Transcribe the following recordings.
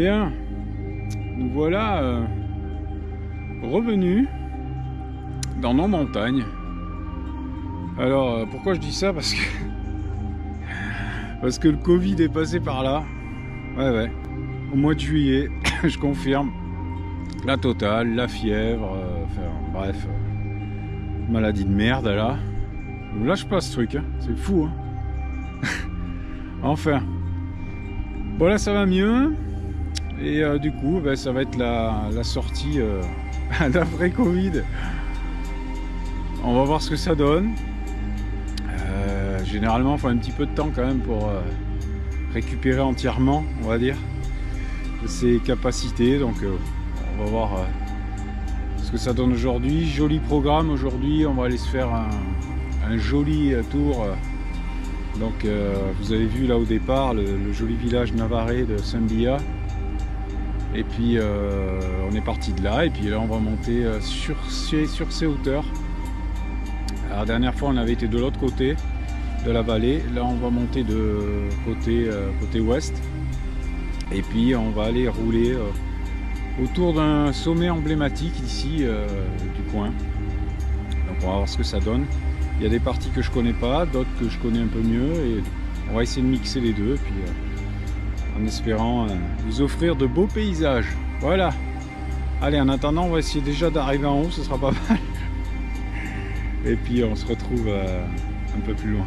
Bien, nous voilà revenus dans nos montagnes. Alors pourquoi je dis ça? Parce que le Covid est passé par là. Ouais, au mois de juillet, je confirme. La totale, la fièvre, enfin bref, maladie de merde là. Ne lâche pas ce truc, hein. C'est fou, hein. Enfin, bon là ça va mieux. Et du coup, ben, ça va être la sortie d'après Covid. On va voir ce que ça donne. Généralement, il faut un petit peu de temps quand même pour récupérer entièrement, on va dire, ses capacités. Donc, on va voir ce que ça donne aujourd'hui. Joli programme aujourd'hui. On va aller se faire un joli tour. Donc, vous avez vu là au départ le joli village navarrais de Saint-Bia. Et puis on est parti de là, et puis là on va monter sur ces hauteurs. Alors, la dernière fois on avait été de l'autre côté de la vallée, là on va monter de côté ouest, et puis on va aller rouler autour d'un sommet emblématique ici du coin. Donc on va voir ce que ça donne. Il y a des parties que je connais pas, d'autres que je connais un peu mieux, et on va essayer de mixer les deux, et puis en espérant vous offrir de beaux paysages. Voilà. Allez, en attendant, on va essayer déjà d'arriver en haut, ce sera pas mal. Et puis on se retrouve un peu plus loin.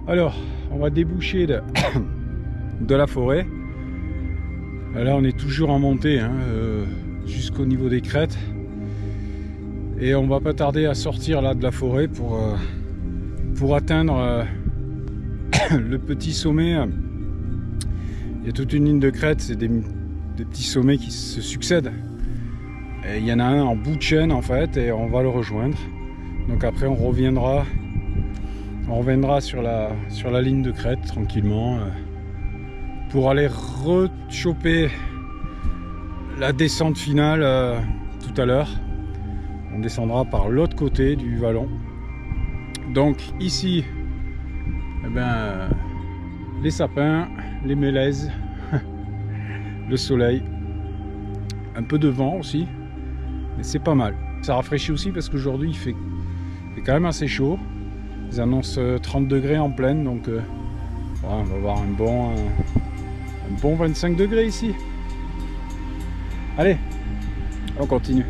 Alors, on va déboucher de la forêt. Là, on est toujours en montée, hein, jusqu'au niveau des crêtes. Et on va pas tarder à sortir là de la forêt pour atteindre le petit sommet. Il y a toute une ligne de crêtes, c'est des petits sommets qui se succèdent. Et il y en a un en bout de chaîne en fait, et on va le rejoindre. Donc après, on reviendra sur la ligne de crête tranquillement pour aller rechoper la descente finale tout à l'heure. On descendra par l'autre côté du vallon. Donc ici, eh ben, les sapins, les mélèzes, le soleil, un peu de vent aussi, mais c'est pas mal. Ça rafraîchit aussi parce qu'aujourd'hui il fait quand même assez chaud. Ils annoncent 30 degrés en pleine, donc voilà, on va avoir un bon 25 degrés ici. Allez, on continue.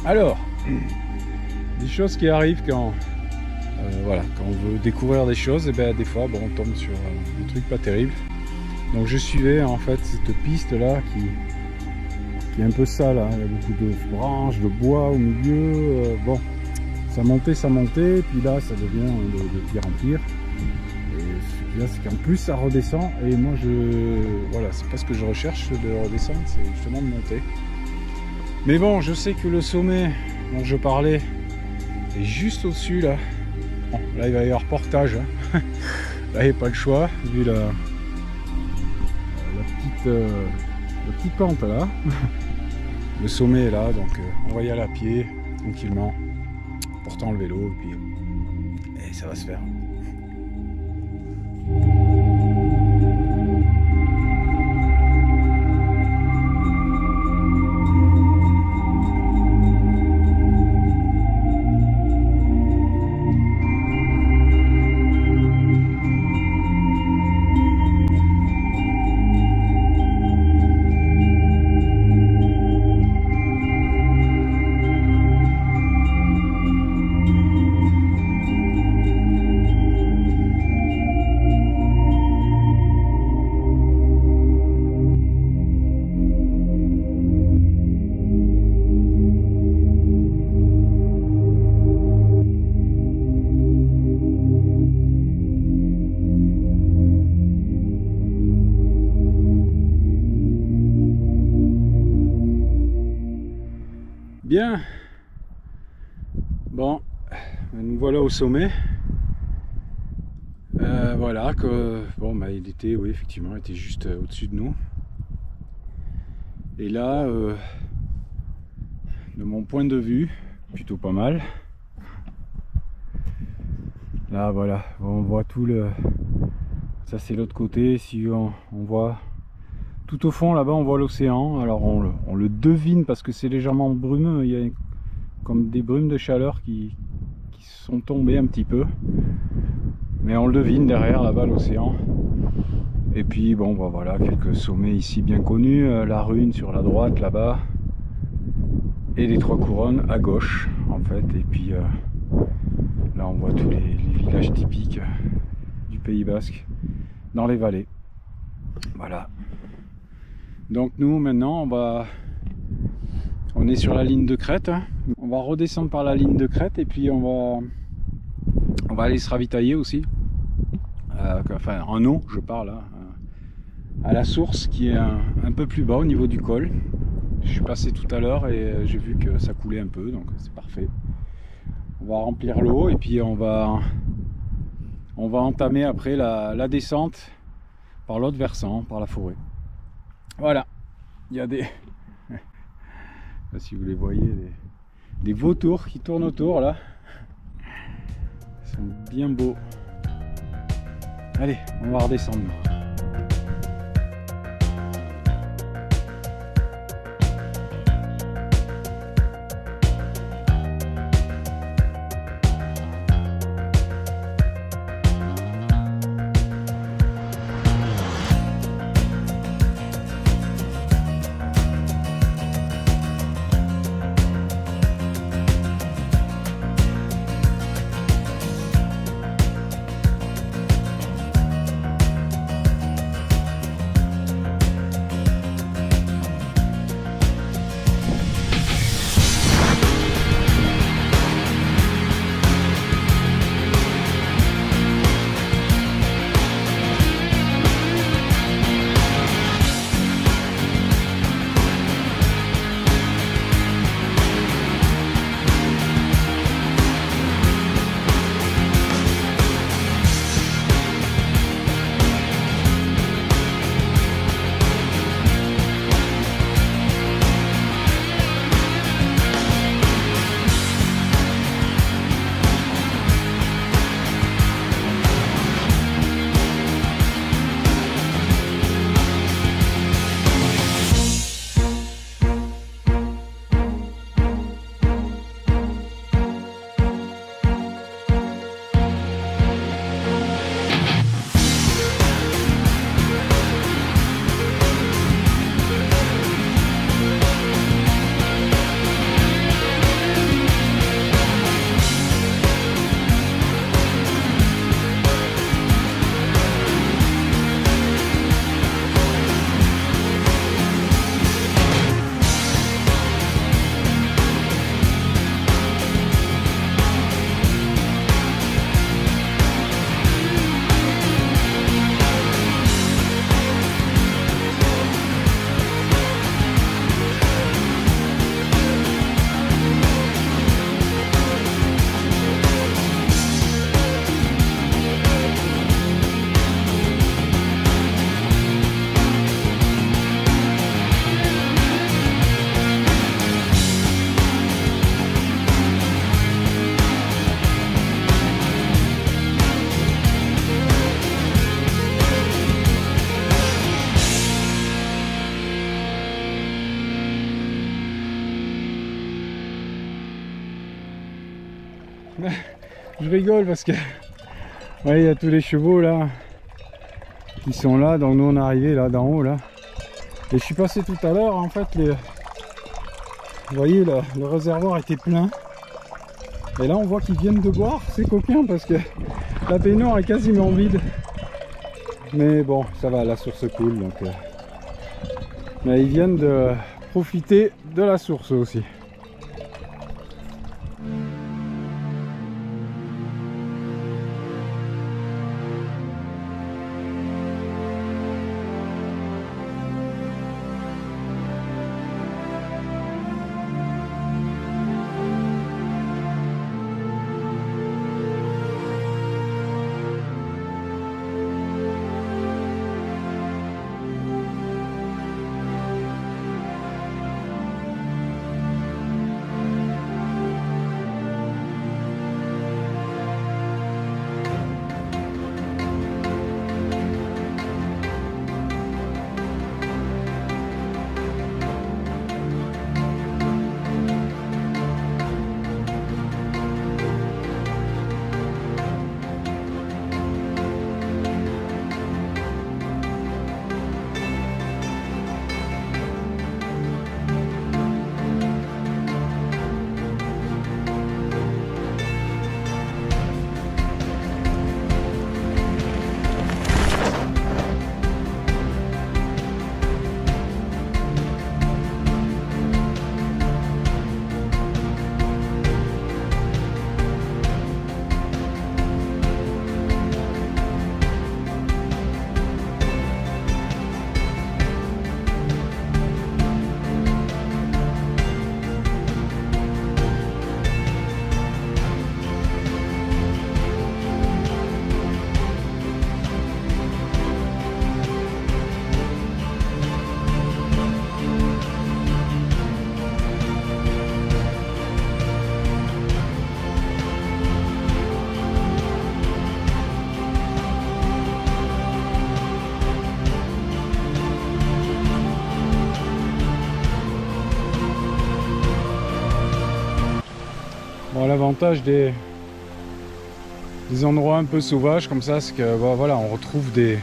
Alors, des choses qui arrivent quand on veut découvrir des choses, et ben des fois on tombe sur des trucs pas terribles. Donc je suivais en fait cette piste là qui est un peu sale, hein. Il y a beaucoup de branches, de bois au milieu. Bon, ça montait, puis là ça devient de pire en pire. Et ce qu'il y a, c'est qu'en plus ça redescend, et moi voilà, c'est pas ce que je recherche de redescendre, c'est justement de monter. Mais bon, je sais que le sommet dont je parlais est juste au-dessus là. Bon, là il va y avoir portage, hein. Là il n'y a pas le choix, vu la petite pente là. Le sommet est là, donc on va y aller à pied, tranquillement, portant le vélo, et ça va se faire. Bien. Bon, nous voilà au sommet. Voilà que bon, bah, il était, oui, effectivement, il était juste au-dessus de nous. Et là, de mon point de vue, plutôt pas mal. Là, voilà, on voit tout le. Ça, c'est l'autre côté. Si on voit tout au fond, là-bas, on voit l'océan. Alors, on le devine parce que c'est légèrement brumeux. Il y a comme des brumes de chaleur qui sont tombées un petit peu. Mais on le devine derrière, là-bas, l'océan. Et puis, bon, bah, voilà, quelques sommets ici bien connus. La Rune sur la droite, là-bas. Et les Trois Couronnes à gauche, en fait. Et puis, là, on voit tous les villages typiques du Pays Basque dans les vallées. Voilà. Donc, nous, maintenant, on est sur la ligne de crête. On va redescendre par la ligne de crête et puis on va aller se ravitailler aussi. Enfin, en eau, je parle, hein, à la source qui est un peu plus bas au niveau du col. Je suis passé tout à l'heure et j'ai vu que ça coulait un peu, donc c'est parfait. On va remplir l'eau et puis on va entamer après la descente par l'autre versant, par la forêt. Voilà, il y a des, je sais pas si vous les voyez, des vautours qui tournent autour là. Ils sont bien beaux. Allez, on va redescendre. Je rigole parce que ouais, il y a tous les chevaux là qui sont là, donc nous on est arrivé là d'en haut là. Et je suis passé tout à l'heure, en fait vous voyez le réservoir était plein. Et là on voit qu'ils viennent de boire, c'est coquin parce que la baignoire est quasiment vide. Mais bon, ça va, la source coule donc. Mais ils viennent de profiter de la source aussi. Bon, l'avantage des endroits un peu sauvages comme ça, c'est que bon, voilà, on trouve des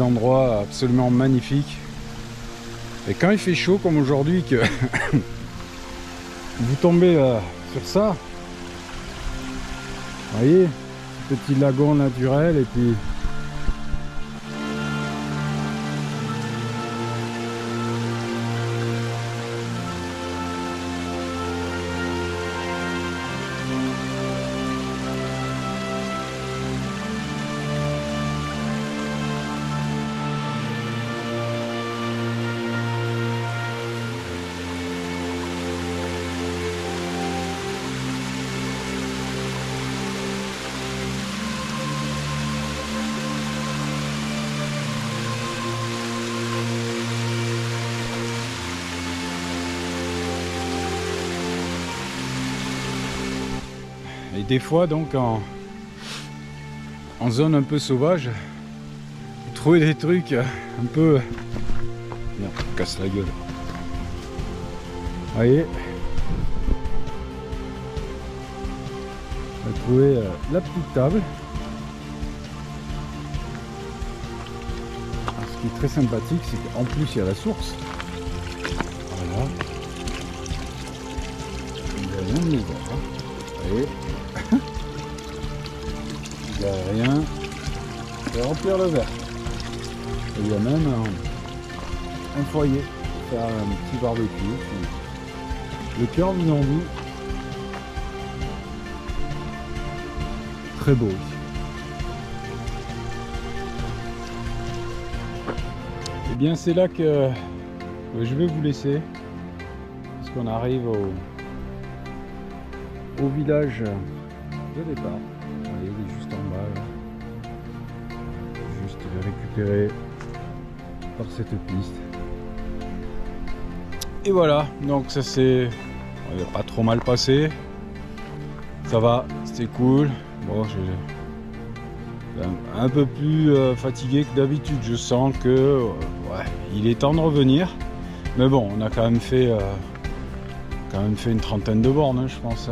endroits absolument magnifiques. Et quand il fait chaud comme aujourd'hui, que vous tombez sur ça, vous voyez, petit lagon naturel, et puis et des fois donc en zone un peu sauvage, vous trouvez des trucs un peu... Merde, on casse la gueule. Vous voyez, on va trouver la petite table. Alors, ce qui est très sympathique, c'est qu'en plus il y a la source. Voilà. Il n'y a rien de nouveau. Vous voyez. Il n'y a rien de remplir le verre. Et il y a même un foyer pour faire un petit barbecue. Le cœur vous en dit. Très beau aussi. Et bien c'est là que je vais vous laisser. Parce qu'on arrive au village de départ. Allez, il est juste en bas là. Juste récupéré par cette piste. Et voilà, donc ça c'est... Il n'a pas trop mal passé. Ça va, c'était cool. Bon, j'ai un peu plus fatigué que d'habitude. Je sens que ouais, il est temps de revenir. Mais bon, on a quand même fait une trentaine de bornes, hein, je pense.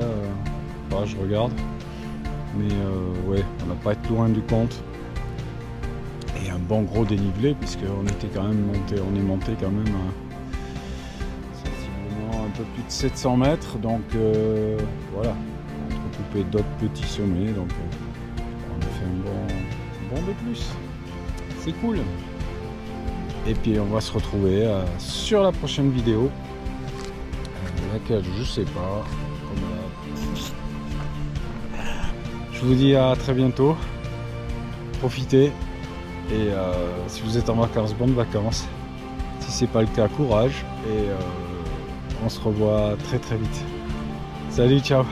Bah, je regarde. Mais ouais, on n'a pas été loin du compte. Et un bon gros dénivelé, puisqu'on était quand même monté, on est monté quand même sensiblement un peu plus de 700 mètres. Donc voilà, entrecoupé d'autres petits sommets. Donc on a fait un bon de plus. C'est cool. Et puis on va se retrouver sur la prochaine vidéo. Laquelle je sais pas. Je vous dis à très bientôt. Profitez. Et si vous êtes en vacances, bonnes vacances. Si c'est pas le cas, courage. Et on se revoit très très vite. Salut, ciao.